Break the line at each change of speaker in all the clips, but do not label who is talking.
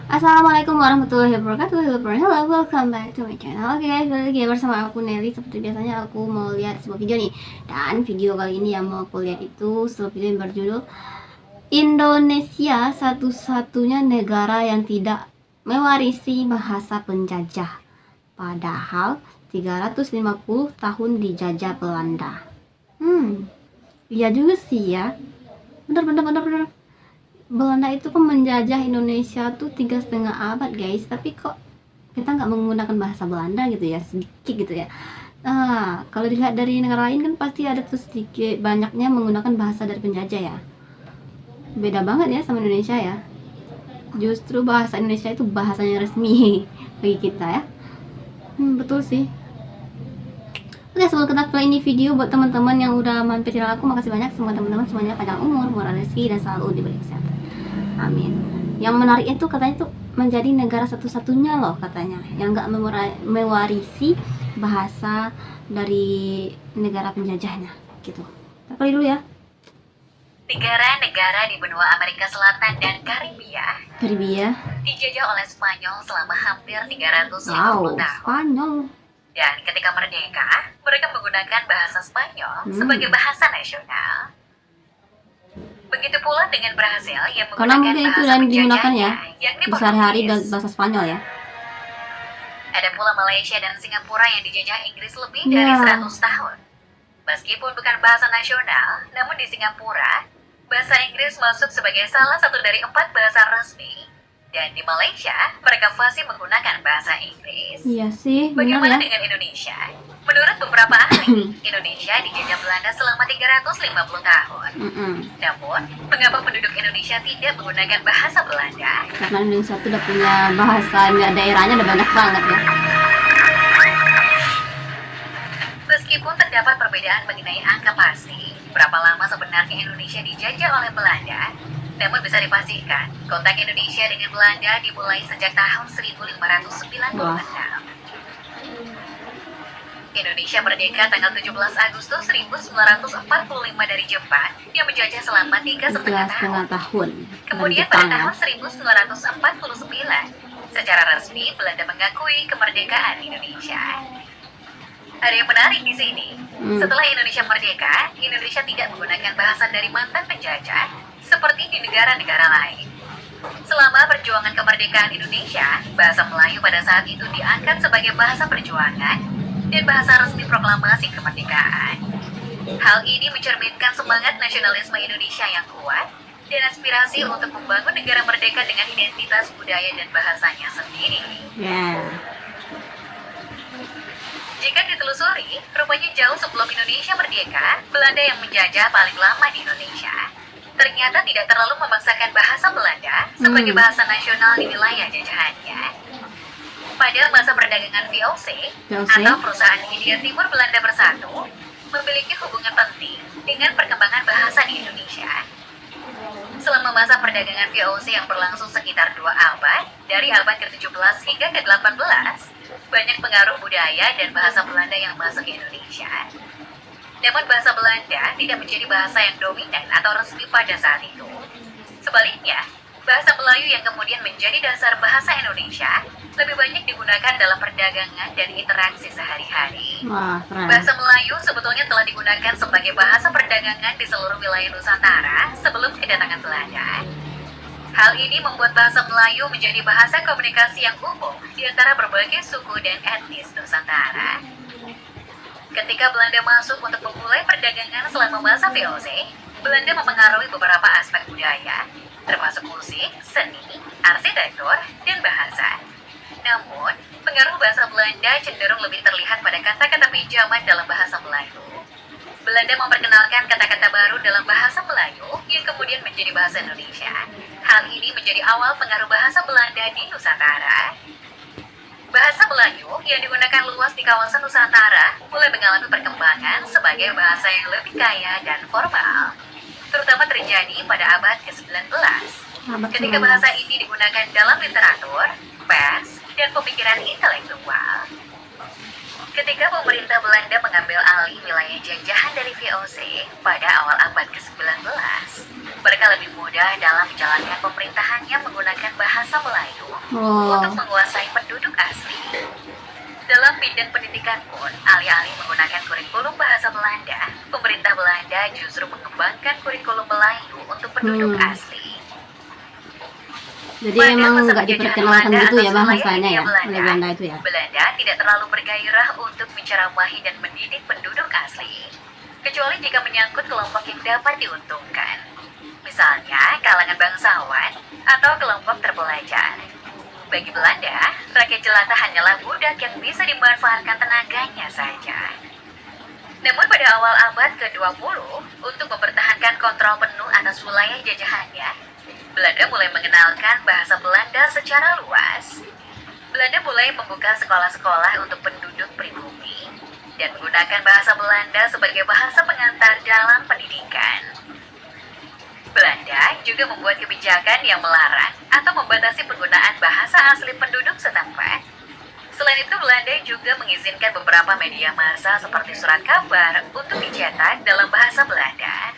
Assalamualaikum warahmatullahi wabarakatuh. Hello, welcome back to my channel. Oke guys, balik lagi bersama aku Nelly. Seperti biasanya aku mau lihat sebuah video nih. Dan video kali ini yang mau aku lihat itu sebuah video yang berjudul Indonesia satu-satunya negara yang tidak mewarisi bahasa penjajah. Padahal 350 tahun dijajah Belanda. Iya juga sih ya. Bener. Belanda itu kan menjajah Indonesia tuh 3,5 abad guys, tapi kok kita nggak menggunakan bahasa Belanda gitu ya, sedikit gitu ya. Kalau dilihat dari negara lain kan pasti ada tuh sedikit banyaknya menggunakan bahasa dari penjajah ya. Beda banget ya sama Indonesia ya. Justru bahasa Indonesia itu bahasanya resmi bagi kita ya. Betul sih. Oke, sebelum kita play ini video, buat teman-teman yang udah mampir channel aku, makasih banyak. Semua teman-teman semuanya panjang umur, murah rezeki, dan selalu diberi kesehatan. Amin. Yang menarik itu katanya tuh menjadi negara satu-satunya loh katanya yang nggak mewarisi bahasa dari negara penjajahnya gitu. Kita play dulu ya.
Negara-negara di benua Amerika Selatan dan Karibia dijajah oleh Spanyol selama hampir 350 tahun.
Spanyol.
Dan ketika merdeka, mereka menggunakan bahasa Spanyol sebagai bahasa nasional. Begitu pula dengan Brasil yang
Karena
menggunakan
mungkin itu
bahasa
dan digunakan ya
yakni
sehari-hari
Portugis.
bahasa Spanyol ya.
Ada pula Malaysia dan Singapura yang dijajah Inggris lebih dari 100 tahun. Meskipun bukan bahasa nasional, namun di Singapura, bahasa Inggris masuk sebagai salah satu dari 4 bahasa resmi. Dan di Malaysia, mereka fasih menggunakan bahasa Inggris.
Iya sih, benar
Bagaimana
ya.
dengan Indonesia? Menurut beberapa ahli, Indonesia dijajah Belanda selama 350 tahun. Namun, mengapa penduduk Indonesia tidak menggunakan bahasa Belanda?
Karena Indonesia tuh udah punya bahasa daerahnya udah banyak banget ya.
Meskipun terdapat perbedaan mengenai angka pasti, berapa lama sebenarnya Indonesia dijajah oleh Belanda, namun bisa dipastikan, kontak Indonesia dengan Belanda dimulai sejak tahun 1596. Indonesia merdeka tanggal 17 Agustus 1945 dari Jepang yang menjajah selama 3,5 tahun. Kemudian pada tahun 1949, secara resmi Belanda mengakui kemerdekaan Indonesia. Ada yang menarik di sini. Setelah Indonesia merdeka, Indonesia tidak menggunakan bahasa dari mantan penjajah seperti di negara-negara lain. Selama perjuangan kemerdekaan Indonesia, bahasa Melayu pada saat itu diangkat sebagai bahasa perjuangan dan bahasa resmi proklamasi kemerdekaan. Hal ini mencerminkan semangat nasionalisme Indonesia yang kuat dan aspirasi untuk membangun negara merdeka dengan identitas budaya dan bahasanya sendiri. Jika ditelusuri, rupanya jauh sebelum Indonesia merdeka, Belanda yang menjajah paling lama di Indonesia. Ternyata tidak terlalu memaksakan bahasa Belanda sebagai bahasa nasional di wilayah jajahannya. Pada masa perdagangan VOC, atau Perusahaan Hindia Timur Belanda Bersatu, memiliki hubungan penting dengan perkembangan bahasa di Indonesia. Selama masa perdagangan VOC yang berlangsung sekitar 2 abad, dari abad ke-17 hingga ke-18, banyak pengaruh budaya dan bahasa Belanda yang masuk ke Indonesia. Namun bahasa Belanda tidak menjadi bahasa yang dominan atau resmi pada saat itu. Sebaliknya, bahasa Melayu yang kemudian menjadi dasar bahasa Indonesia lebih banyak digunakan dalam perdagangan dan interaksi sehari-hari. Bahasa Melayu sebetulnya telah digunakan sebagai bahasa perdagangan di seluruh wilayah Nusantara sebelum kedatangan Belanda. Hal ini membuat bahasa Melayu menjadi bahasa komunikasi yang umum di antara berbagai suku dan etnis Nusantara. Ketika Belanda masuk untuk memulai perdagangan selama masa VOC, Belanda mempengaruhi beberapa aspek budaya, termasuk musik, seni, arsitektur, dan bahasa. Namun, pengaruh bahasa Belanda cenderung lebih terlihat pada kata-kata pinjaman dalam bahasa Melayu. Belanda memperkenalkan kata-kata baru dalam bahasa Melayu yang kemudian menjadi bahasa Indonesia. Hal ini menjadi awal pengaruh bahasa Belanda di Nusantara. Bahasa Melayu yang digunakan luas di kawasan Nusantara mulai mengalami perkembangan sebagai bahasa yang lebih kaya dan formal, terutama terjadi pada abad ke-19. Ketika bahasa ini digunakan dalam literatur, pers, dan pemikiran intelektual. Ketika pemerintah Belanda mengambil alih wilayah jajahan dari VOC pada awal abad ke-19, mereka lebih mudah dalam menjalankan pemerintahannya menggunakan bahasa Melayu untuk
Oh,
menguasai penduduk asli. Dalam bidang pendidikan pun, alih-alih menggunakan kurikulum bahasa Belanda, pemerintah Belanda justru mengembangkan kurikulum Melayu untuk penduduk
hmm.
asli.
Jadi
Pada
emang
masa
nggak
penjajahan
diperkenalkan
Belanda
gitu
atas
ya
wilayah
bahasanya
Hindia
ya oleh
Belanda,
Belanda itu ya.
Belanda tidak terlalu bergairah untuk menceramahi dan mendidik penduduk asli, kecuali jika menyangkut kelompok yang dapat diuntungkan. Misalnya, kalangan bangsawan atau kelompok terpelajar. Bagi Belanda, rakyat jelata hanyalah budak yang bisa dimanfaatkan tenaganya saja. Namun pada awal abad ke-20, untuk mempertahankan kontrol penuh atas wilayah jajahannya, Belanda mulai mengenalkan bahasa Belanda secara luas. Belanda mulai membuka sekolah-sekolah untuk penduduk pribumi dan menggunakan bahasa Belanda sebagai bahasa pengantar dalam pendidikan. Belanda juga membuat kebijakan yang melarang atau membatasi penggunaan bahasa asli penduduk setempat. Selain itu, Belanda juga mengizinkan beberapa media massa seperti surat kabar untuk dicetak dalam bahasa Belanda.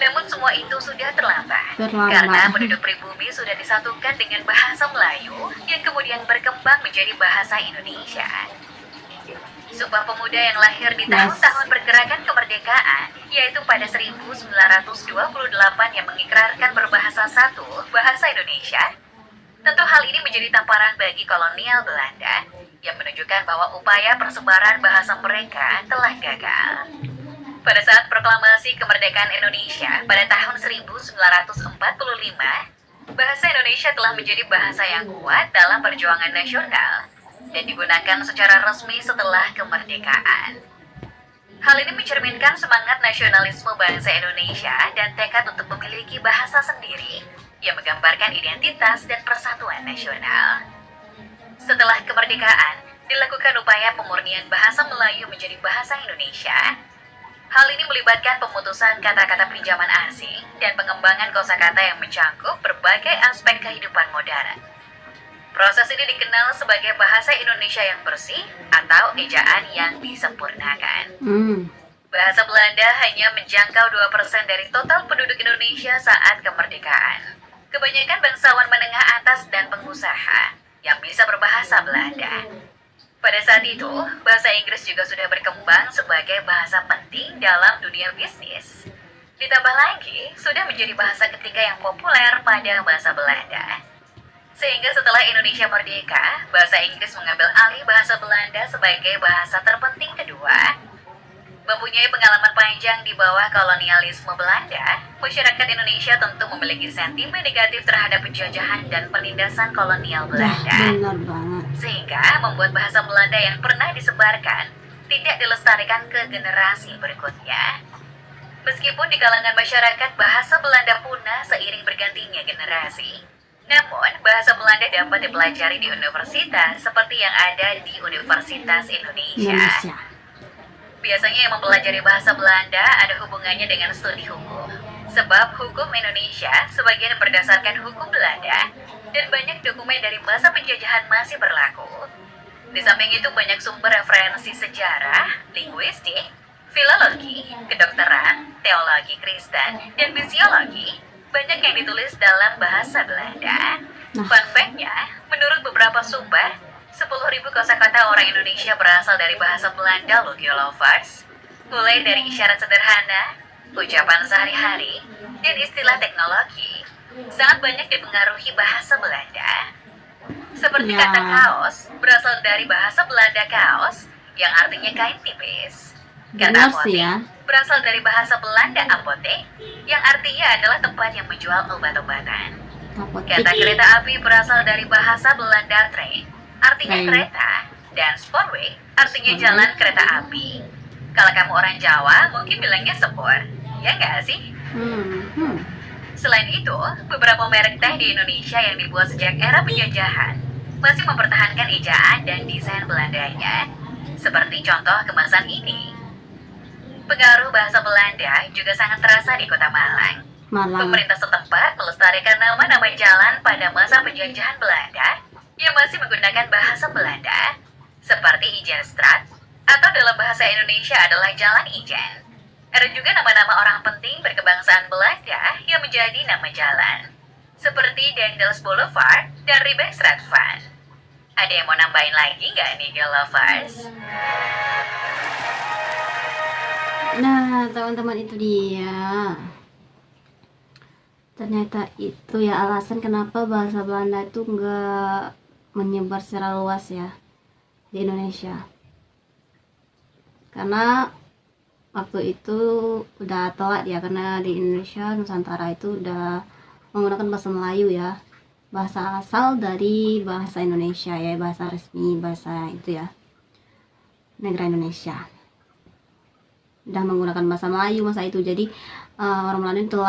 Namun semua itu sudah terlambat, karena
Terlambat.
penduduk pribumi sudah disatukan dengan bahasa Melayu yang kemudian berkembang menjadi bahasa Indonesia. Sumpah Pemuda yang lahir di
Yes.
tahun-tahun pergerakan kemerdekaan, yaitu pada 1928 yang mengikrarkan berbahasa satu, bahasa Indonesia. Tentu hal ini menjadi tamparan bagi kolonial Belanda yang menunjukkan bahwa upaya persebaran bahasa mereka telah gagal. Pada saat proklamasi kemerdekaan Indonesia pada tahun 1945, bahasa Indonesia telah menjadi bahasa yang kuat dalam perjuangan nasional dan digunakan secara resmi setelah kemerdekaan. Hal ini mencerminkan semangat nasionalisme bangsa Indonesia dan tekad untuk memiliki bahasa sendiri yang menggambarkan identitas dan persatuan nasional. Setelah kemerdekaan, dilakukan upaya pemurnian bahasa Melayu menjadi bahasa Indonesia. Hal ini melibatkan pemutusan kata-kata pinjaman asing dan pengembangan kosakata yang mencakup berbagai aspek kehidupan modern. Proses ini dikenal sebagai bahasa Indonesia yang bersih atau ejaan yang disempurnakan. Bahasa Belanda hanya menjangkau 2% dari total penduduk Indonesia saat kemerdekaan. Kebanyakan bangsawan menengah atas dan pengusaha yang bisa berbahasa Belanda. Pada saat itu, bahasa Inggris juga sudah berkembang sebagai bahasa penting dalam dunia bisnis. Ditambah lagi, sudah menjadi bahasa ketiga yang populer pada masa Belanda. Sehingga setelah Indonesia merdeka, bahasa Inggris mengambil alih bahasa Belanda sebagai bahasa terpenting kedua. Mempunyai pengalaman panjang di bawah kolonialisme Belanda, masyarakat Indonesia tentu memiliki sentimen negatif terhadap penjajahan dan penindasan kolonial Belanda.
Benar banget.
Sehingga membuat bahasa Belanda yang pernah disebarkan tidak dilestarikan ke generasi berikutnya. Meskipun di kalangan masyarakat bahasa Belanda punah seiring bergantinya generasi, namun bahasa Belanda dapat dipelajari di universitas seperti yang ada di Universitas Indonesia. Biasanya yang mempelajari bahasa Belanda ada hubungannya dengan studi hukum. Sebab hukum Indonesia sebagian berdasarkan hukum Belanda dan banyak dokumen dari masa penjajahan masih berlaku. Di samping itu banyak sumber referensi sejarah, linguistik, filologi, kedokteran, teologi Kristen, dan misiologi banyak yang ditulis dalam bahasa Belanda. Fun fact-nya, menurut beberapa sumber, 10.000 kosakata orang Indonesia berasal dari bahasa Belanda loh, lovers. Mulai dari isyarat sederhana, ucapan sehari-hari, dan istilah teknologi, sangat banyak dipengaruhi bahasa Belanda. Seperti kata kaos, berasal dari bahasa Belanda kaos, yang artinya kain tipis. Kata apotek, berasal dari bahasa Belanda apotek, yang artinya adalah tempat yang menjual obat-obatan. Kata kereta api berasal dari bahasa Belanda train, artinya kereta, dan spoorway artinya jalan kereta api. Kalau kamu orang Jawa, mungkin bilangnya sepur, ya nggak sih? Selain itu, beberapa merek teh di Indonesia yang dibuat sejak era penjajahan masih mempertahankan ejaan dan desain Belandanya, seperti contoh kemasan ini. Pengaruh bahasa Belanda juga sangat terasa di kota Malang. Pemerintah setempat melestarikan nama-nama jalan pada masa penjajahan Belanda yang masih menggunakan bahasa Belanda, seperti Ijenstraat, atau dalam bahasa Indonesia adalah Jalan Ijen. Ada juga nama-nama orang penting berkebangsaan Belanda yang menjadi nama jalan, seperti Dendels Boulevard dan Rijksstraatvan. Ada yang mau nambahin lagi nggak nih, girl lovers?
Nah, teman-teman, itu dia. Ternyata itu ya alasan kenapa bahasa Belanda itu nggak menyebar secara luas ya di Indonesia. Karena waktu itu udah telat ya, karena di Indonesia Nusantara itu udah menggunakan bahasa Melayu ya, bahasa asal dari bahasa Indonesia ya, bahasa resmi, bahasa itu ya, negara Indonesia udah menggunakan bahasa Melayu masa itu. Jadi orang Belanda itu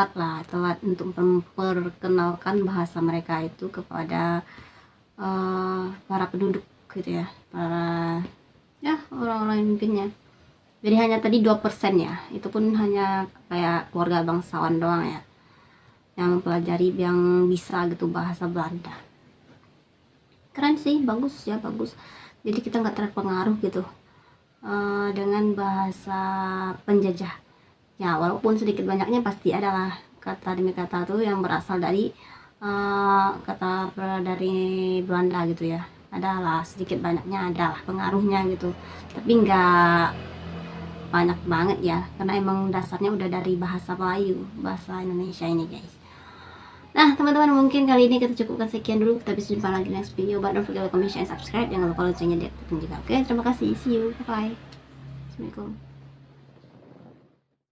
telat untuk memperkenalkan bahasa mereka itu kepada para penduduk gitu ya, para ya orang-orang yang mungkinnya. Jadi hanya tadi 2% ya, itu pun hanya kayak keluarga bangsawan doang ya yang mempelajari, yang bisa gitu bahasa Belanda. Keren sih, bagus ya, bagus. Jadi kita nggak terpengaruh gitu dengan bahasa penjajah ya, walaupun sedikit banyaknya pasti adalah kata demi kata tuh yang berasal dari kata dari Belanda gitu ya, adalah sedikit banyaknya adalah pengaruhnya gitu, tapi nggak banyak banget ya, karena emang dasarnya udah dari bahasa Melayu, bahasa Indonesia ini guys. Nah teman-teman, mungkin kali ini kita cukupkan sekian dulu, kita bisa jumpa lagi next video, but don't forget to comment, share, and subscribe, jangan lupa loncengnya diaktifkan juga. Oke, terima kasih, see you, bye bye, assalamualaikum.